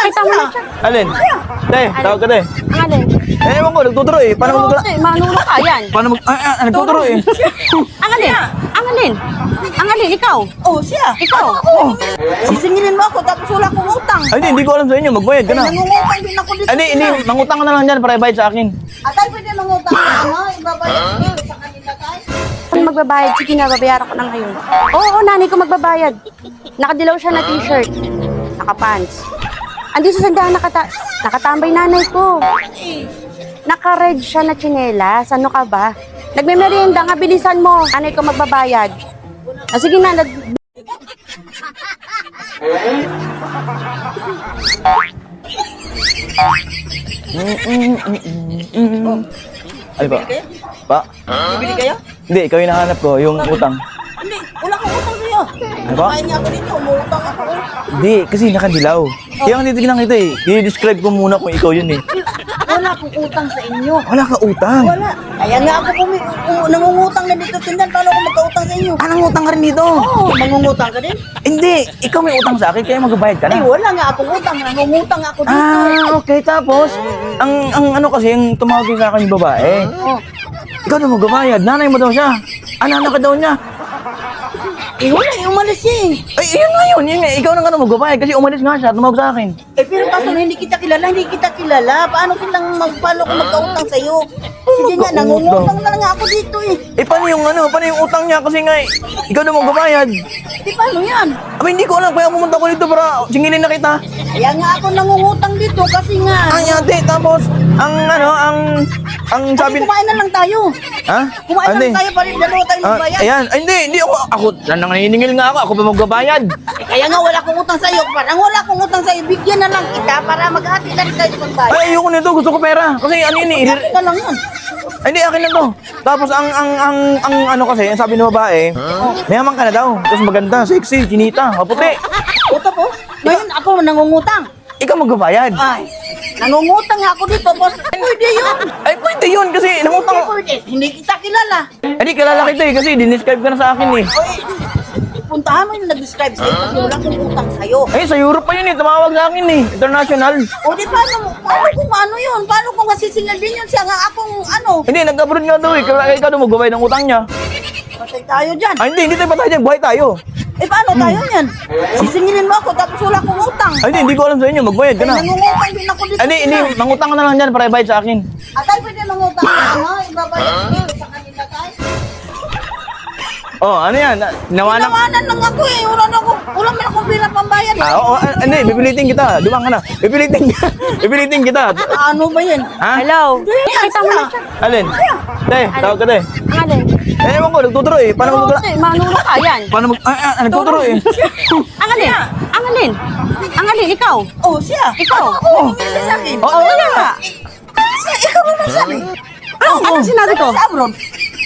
Nakita mo na siya. Alin? Te, tawag ka te. Ang alin? Ewan ko, nagtuturo eh. Paano Oo, magtuturo? kasi manunong ka yan. Paano mag... nagtuturo eh. Ang alin? Ang alin? Ang alin? Ikaw? Oh, siya. Ikaw? Sisingilin mo ako tapos wala akong utang. Ay, hindi ko alam sa inyo. Magbayad ka na. Nangungutang din ako dito. Hindi. Mangutang ka na lang dyan para ibayad sa akin. Atay, pwede mangutang ka, ano? Ibabayad ko dito sa kanila, tay. Kung magbabayad, sige nga, babayaran ko na ngayon. Oo, nanay ko magbabayad. Nakadilaw siya na t-shirt. Nakapants. Andito sa sandahan nakatambay nanay ko. Naka-red siya na tsinelas. Ano ka ba? Nagme-merienda nga, bilisan mo. Nanay ko magbabayad. Sige na, Ay ba? Pa? Bibili kayo? Hindi, ikaw yung nahanap ko, yung utang. Hindi, wala akong utang sa'yo. Ano ba? Kaya niya ako dito, umutang ako. Hindi, kasi nakadilaw. Kaya ang titignan kita eh. I-describe ko muna kung ikaw yun eh. Wala akong utang sa inyo. Wala ka utang. Wala. Kaya nga ako nangungutang na dito tindan. Paano ako magkautang sa inyo? Anong utang ka rin dito? Oo, nangungutang ka din? Hindi, ikaw may utang sa akin, kaya magbabayad ka Ay, na. wala nga akong utang. Nangungutang ako dito. Okay, tapos, ang ano kasi, yung tumawag sa akin yung babae. Oh. Ikaw na magbabayad, nanay mo daw siya. Anak ka daw niya. Eh, wala. Umalis siya eh. Ay, yun nga. Ikaw na nga na magbabayad kasi umalis nga siya at tumawag sa akin. Eh, pero kaso na hindi kita kilala. Paano paano ako magkautang sa'yo? Sige nga, nangungutang na nga ako dito eh. Eh, paano yung utang niya kasi nga, ikaw na magbabayad. Di paano yan? Abay, hindi ko alam, kaya pumunta ko dito para singilin na kita. Kaya nga ako nangungutang dito kasi nga. Ay, ate, tapos, ang sabi... Kumain na lang tayo. Ha? Kumain na Ate, lang tayo para dalawa tayo magbayad. ayan, ay, hindi ako nanginingil nga ako pa magbabayad. Eh, kaya nga wala akong utang sa'yo. Parang wala akong utang sa'yo. Bigyan na lang kita para maghati na rin tayo sa pagbayad. Ay, ayoko nito, gusto ko pera. Kasi ano yun eh, Bakit ka lang yan? ay, hindi, akin lang to. Tapos ang ano kasi, ang sabi ng babae, mayaman ka na daw. Tapos maganda, sexy, chinita, maputi. O tapos, ngayon ako nangungutang. Ikaw magbabayad. Ay, nangungutang nga ako dito, boss. Pwede yun. Ay, pwede yun kasi nangutang. Pwede. Hindi kita kilala. Hindi, kilala kita eh kasi dinescribe ka na sa akin eh. Oy, puntahan mo yung nag-describe sa'yo kasi wala akong utang sa'yo. Ay, sa Europe pa yun eh, tumawag sa akin eh. International. O di paano kung ano yun? Paano kung masisingal din yun siya nga akong ano? Hindi, nag-abroad nga daw eh. Kaya ikaw daw magbabayad ng utang niya. Patay tayo dyan. Ay, hindi tayo patay dyan. Buhay tayo. Eh paano tayo yan? Sisingilin mo ako tapos wala akong utang. Ay, hindi ko alam sa inyo. Magbayad ka Ay, na. nangungutang din ako dito. Ay, hindi. Mangutang ka na lang dyan para ibayad sa akin. Atay, pwede mangutang ka, ano? Ibabayad ko dito sa kanila, tay. Oh, ano yan? Nawanan. Tinawanan lang ako eh. Wala man akong pinapambayad. Oo, hindi. Pipilitin kita. Dumang ka na. Pipilitin kita. Ano ba yan? Ha? hello? Nakita mo na siya. Alin? Te, tawag ka te. Ang alin? Ewan ko, nagtuturo eh. Paano Oo, magtuturo? kasi manunong ka yan. Paano mag... nagtuturo eh. Ang alin? Ang alin? Ang alin? Ikaw? Oh, siya. Ikaw? Oo, siya sa akin. Oh, Wala nga. Ikaw ba nagsabi? Ano sinabi ko? Sa abroad.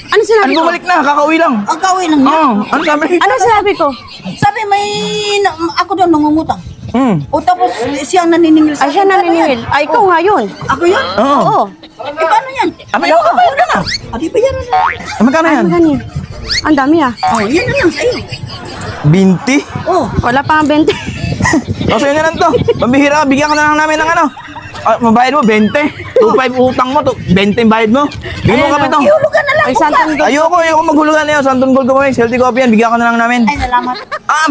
Ano sinabi Ano ko? bumalik na? Kakauwi lang. Ang kawin lang niya. Oo. Ano sabi? Ano sinabi ko? Sabi ako daw nangungutang. Hmm. O tapos siya ang naniningil sa Ay, siya akin. naniningil. Ay, ikaw nga yun. Ako yun? Oo. Oo. Eh, paano yan? Abay, magbabayad ka na. Adi ba yan? Magkano yan? Ano ganyan? Ang dami ah. Oh, yan na lang sa'yo. 20? Oh, Wala pa ang 20. O, sa'yo na lang to. Pambihira, bigyan ka na lang namin ng ano. Mabayad mo, 20. 2.5 utang mo, 20 yung bayad mo. Bigyan mo kami to. ihulugan na lang Ay, bukas. santong doon. Ayoko maghulugan na yun. Santon Gold Coffee, healthy coffee yan. Bigyan ka na lang namin. Ay, salamat.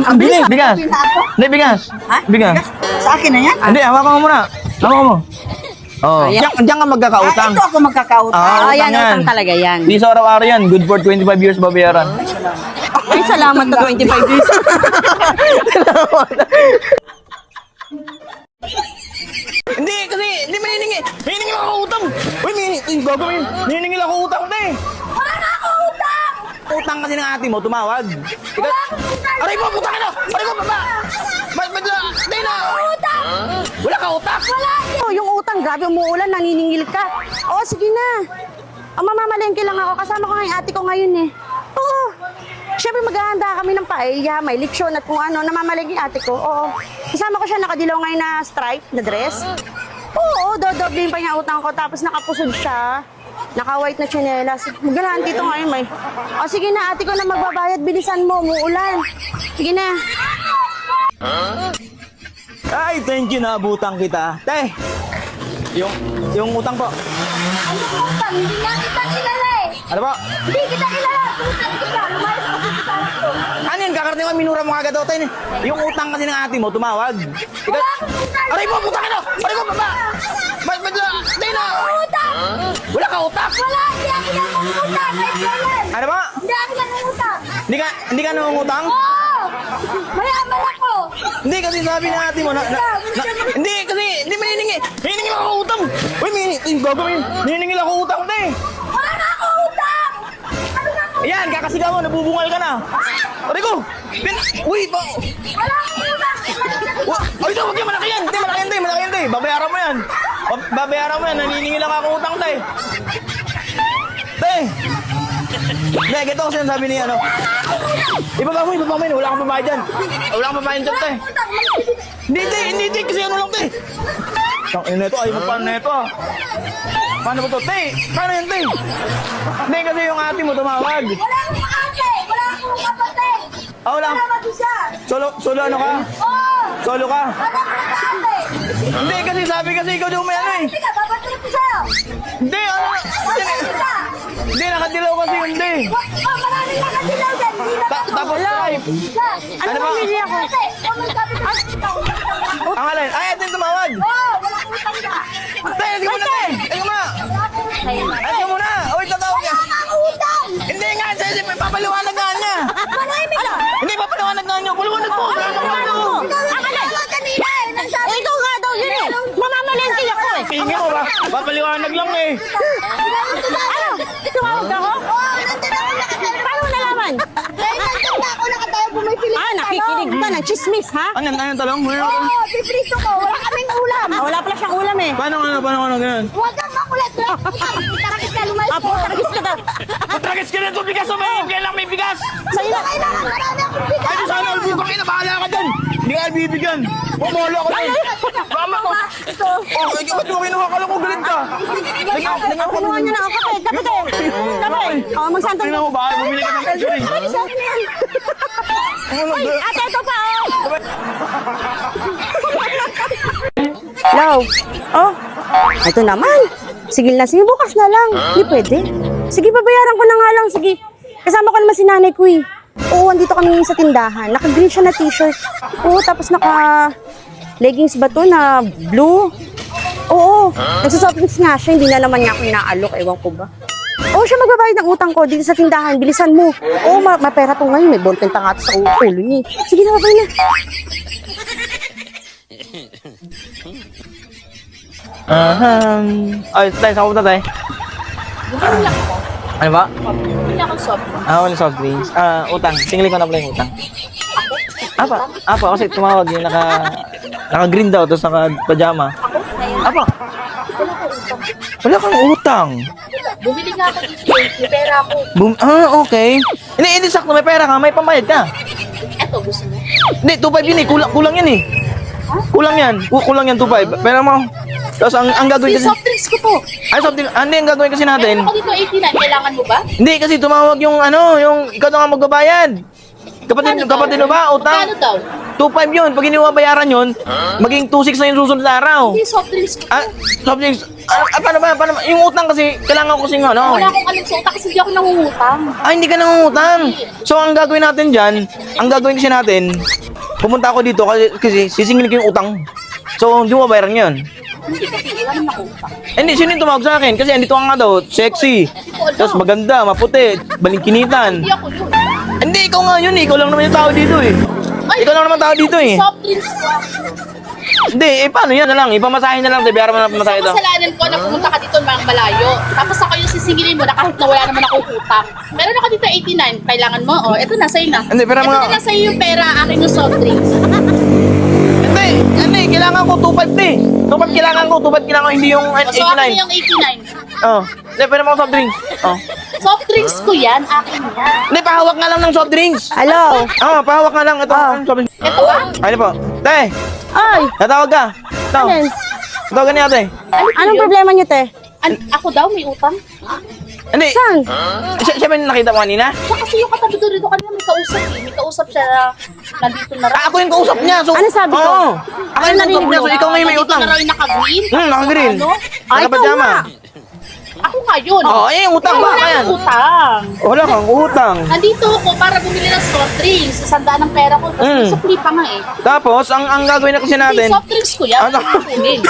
Ang bilis. Bigas. Sabi na ako. Hindi, bigas. Ha? Bigas. Sa akin na yan? Hindi, hawakan mo muna. Hawakan mo. Oh, Ayan. diyan ka magkakautang. Ito ako magkakautang. Ah, Ayan, utang yan. utang talaga yan. Hindi sa araw-araw yan. Good for 25 years babayaran. Ay, salamat na 25 years. Hindi, kasi hindi maniningil. Maniningil ako utang. Uy, gagawin. Maniningil ako utang, te. Wala na ako utang! Utang kasi ng ate mo, tumawag. Ikaw, aray mo, utang ka na. Aray mo, baba. Tay na. Wala ka utang. Oh, yung utang, grabe umuulan, naniningil ka. Oo, sige na. O, mamamalengke lang ako. Kasama ko nga yung ate ko ngayon eh. Oo. Siyempre maghahanda kami ng paella, may leksyon at kung ano, namamalengke yung ate ko. Oo. Kasama ko siya nakadilaw ngayon na stripe na dress. Oo, dodoblin pa niya utang ko. Tapos nakapusod siya. Naka-white na tsinelas. Magalahan dito ngayon may. O sige na, ate ko na magbabayad. Bilisan mo, umuulan. Sige na. Ay, thank you, naabutan kita. Te, yung utang po. Ano po utang? Hindi nga kita kilala eh. Ano po? Hindi kita kilala. Utang kita. Lumayas ka sa sarap ko. Ano yun? Kakarating mo, minura mo kagad ako, Te. Yung utang kasi ng ate mo, tumawag. Ikaw... Wala akong utang. Aray mo, putang ino! Aray mo, baba! Tay na! Utang! Wala ka utang! Wala! Hindi ako nangungutang. Kahit kailan. Ano ba? Hindi ako nangungutang. Hindi ka nangungutang? Oo! Mayaman ako. Hindi kasi sabi ng ate mo hindi kasi hindi maniningi. Hiningi ako utang. Uy, gagawin. Hiningi ako utang, Te. Wala na ako utang! Ano na ako? Ayan, kakasigaw mo, nabubungal ka na. Aray ko! Uy, Wala akong utang. Ay, ito, huwag yan, malaki yan. Te, malaki yan, Te, malaki yan, Te. Babayaran mo yan. Babayaran mo yan, naniningil lang ako utang, Te. Te! Te, gito ko sinasabi niya, ano? Ibaba mo, wala kang babayad dyan. Wala kang babayad dyan, Te. Hindi, Te, kasi ano lang, Te. Tang ina ito, ayaw mo paano na ito, ah. Paano ba to, Te? Paano yan, Te? Hindi, kasi yung ate mo tumawag. Wala akong ate. Wala akong kapatid. Wala. Wala mag-isa. Solo ano ka? Oo! Solo ka? Wala akong ate. Hindi, kasi sabi kasi ikaw daw may ano eh. Teka, babatuloy ko sa'yo. Hindi, ano? Babatuloy ka. Hindi, nakadilaw kasi yun, Te. Oh, maraming nakadilaw dyan. Hindi na Tapos live. Ano ba? pamilya ko? Ang alin? Ay, ito yung tumawag. Oo, wala akong utang ka. Te, sige mo na, Te. Sige mo na. Ay, sige mo na. Uy, tatawag niya. Wala akong utang. Hindi nga, sige, papaliwanag nga niya. Manahimik ka. Hindi, papaliwanag nga niya. Paliwanag po. Akala kanina eh. Nagsabi ikaw nga daw yun eh. Mamamalengke ako eh. Tingin mo ba? Papaliwanag lang eh. Ano? Tumawag ako? Oo, nandun ako nakatayo. Paano mo nalaman? Eh, nandun na ako nakatayo bumipili. Nakikinig ka ng chismis, ha? Ano yung talong? Oo, piprito ko. Wala kaming ulam. Wala pala siyang ulam eh. Paano ganun? Huwag kang makulat. Tarakit ka, lumayas Apo, taragis ka daw. Matragis ka na ito, bigas o may bigas. Sa'yo na kailangan marami akong bigas. Ay, sana albukang ina, bahala ka dyan. Hindi ka bibigyan. Pumolo ka dyan. Mama ko. Ito. Oh, ikaw ba't mo kinuha ka lang kung galit ka? Kinuha niya na ako kape. Kape. Kape. Magsantong. Tingnan mo ba? Bumili ka ng picture eh. Ay, sa akin yan. Ate, ito pa oh. Hello. Oh. Ito naman. Sige na, sige bukas na lang. Hindi pwede. Sige, babayaran ko na nga lang. Sige. Kasama ko naman si nanay ko eh. Oo, andito kami sa tindahan. Naka-green siya na t-shirt. Oo, tapos naka-leggings ba to na blue? Oo. Nagsasoftdrinks nga siya. Hindi na naman niya ako inaalok. Ewan ko ba. Oo, siya magbabayad ng utang ko dito sa tindahan. Bilisan mo. Oo, mapera to ngayon. May ballpen pa nga to sa ulo niya. Sige na, babay na. Ay, tayo, saan ka punta tayo? Ano ba? Hindi ako sob. Wala soft drinks. Utang. Tingnan ko na pala yung utang. Apa, kasi tumawag yung naka-green daw, tapos naka-pajama. Apa? Wala kang utang. Bumili nga ako dito eh. May pera ako. Okay. Hindi, sakto, may pera ka, may pambayad ka. Eto, gusto mo? Hindi, 2.5 yun eh, kulang yan eh. Kulang yan 2.5. Pera mo. Tapos ang gagawin kasi... Soft drinks ko to. Ay, soft drink. Hindi, ang gagawin kasi natin. Meron ako dito 89. Kailangan mo ba? Hindi, kasi tumawag yung ikaw na nga magbabayad. Kapatid mo ba? Utang? Magkano daw? 2.5 yun. Pag iniwa bayaran yun, maging 2.6 na yung susunod na araw. Hindi, soft drinks ko. Soft drinks. Paano ba? Yung utang kasi, kailangan ko kasi Wala akong alam sa utak kasi hindi ako nangungutang. Hindi ka nangungutang. So, ang gagawin natin dyan, kasi natin, pumunta ako dito kasi sisingilin ko yung utang. So, hindi mo bayaran yun. Hindi kasi, wala naman ako utang. Hindi, sino yung tumawag sa akin? Kasi andito ka nga daw, sexy. Tapos maganda, maputi, balingkinitan. Hindi ako yun. Hindi, ikaw nga yun eh. Ikaw lang naman yung tao dito eh. Ikaw lang naman tao dito eh. Soft drinks ko. Hindi, paano yan na lang? Ipamasahin na lang, bayaran mo na pamasahin ito. Kasalanan ko na pumunta ka dito ng malayo. Tapos ako yung sisingilin mo na kahit na wala naman ako utang. Meron ako dito 89. Kailangan mo? Oh, eto na, sa'yo na. Hindi, pero Eto mga- na sa'yo yung pera, akin yung soft drinks. Hindi, kailangan ko 2.5 eh. 2.5 kailangan ko, 2.5 kailangan ko, hindi yung So, akin 89. yung 89. Oh. Hindi, pwede mo soft drinks. Oh. Soft drinks ko yan, akin yan. Hindi, pahawak nga lang ng soft drinks. Hello. Pahawak nga lang. Ito, soft drinks. Ito ba? Ano po? Te, Ay, natawag ka. Ito. alin? Tawagan niya, te. Anong problema niyo, te? Ako daw may utang? Hindi. Saan? Siya ba yung nakita mo kanina? Siya kasi yung katabi doon rito kanina may kausap eh. May kausap siya na nandito na raw. Ako yung kausap niya. So, Ano sabi ko? Oo. Ako yung kausap niya. So, ikaw ngayon may Nandito utang. na raw yung naka-green. Naka-green. Ano? Ay, ikaw Nakapajama. nga. Ako nga yun. Oo, yung utang ba? Wala Ayan. akong utang. Wala kang utang. Nandito ako para bumili ng soft drinks. Sasandaan ng pera ko. Tapos Mm. may sukli pa nga eh. Tapos, ang gagawin na kasi Hindi, natin. soft drinks ko yan. Ano? Kunin.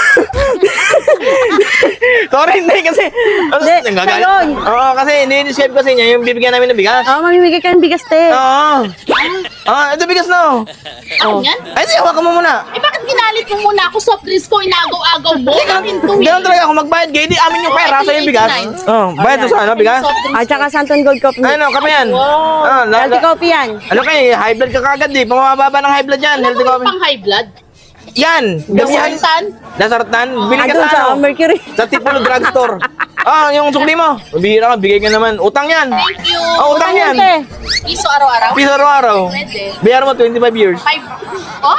Sorry, hindi kasi. Hindi, Nagagalit. siya yun. Oo, kasi ini-describe kasi niya yung bibigyan namin ng bigas. Oh, mamimigay ka ng bigas, te. Oo. Ito bigas no. Ako yan? Ay, di, hawakan mo muna. Eh bakit ginalit mo muna ako? Soft drinks ko, inagaw-agaw mo. Pinto Ganun talaga ako magbayad. Kaya di amin yung pera sa yung bigas. Oo, bayad to sa ano, bigas. At saka Santon Gold Coffee. Ano, kape yan. Wow. Healthy coffee yan. Ano kay, high blood ka kagad eh. Pamababa ng high blood yan. Ano Healthy ba coffee. pang high blood? Yan. Ganyan. Dasartan? Dasartan. Bili ka Andun sa sa ano. Mercury. Sa Tipolo Drugstore. Yung sukli mo. Bihira ka, bigay ka naman. Utang yan. Thank you. Utang yan. Te. Piso araw-araw? Piso araw-araw. Pwede. Biyar mo 25 years. 5. Oh?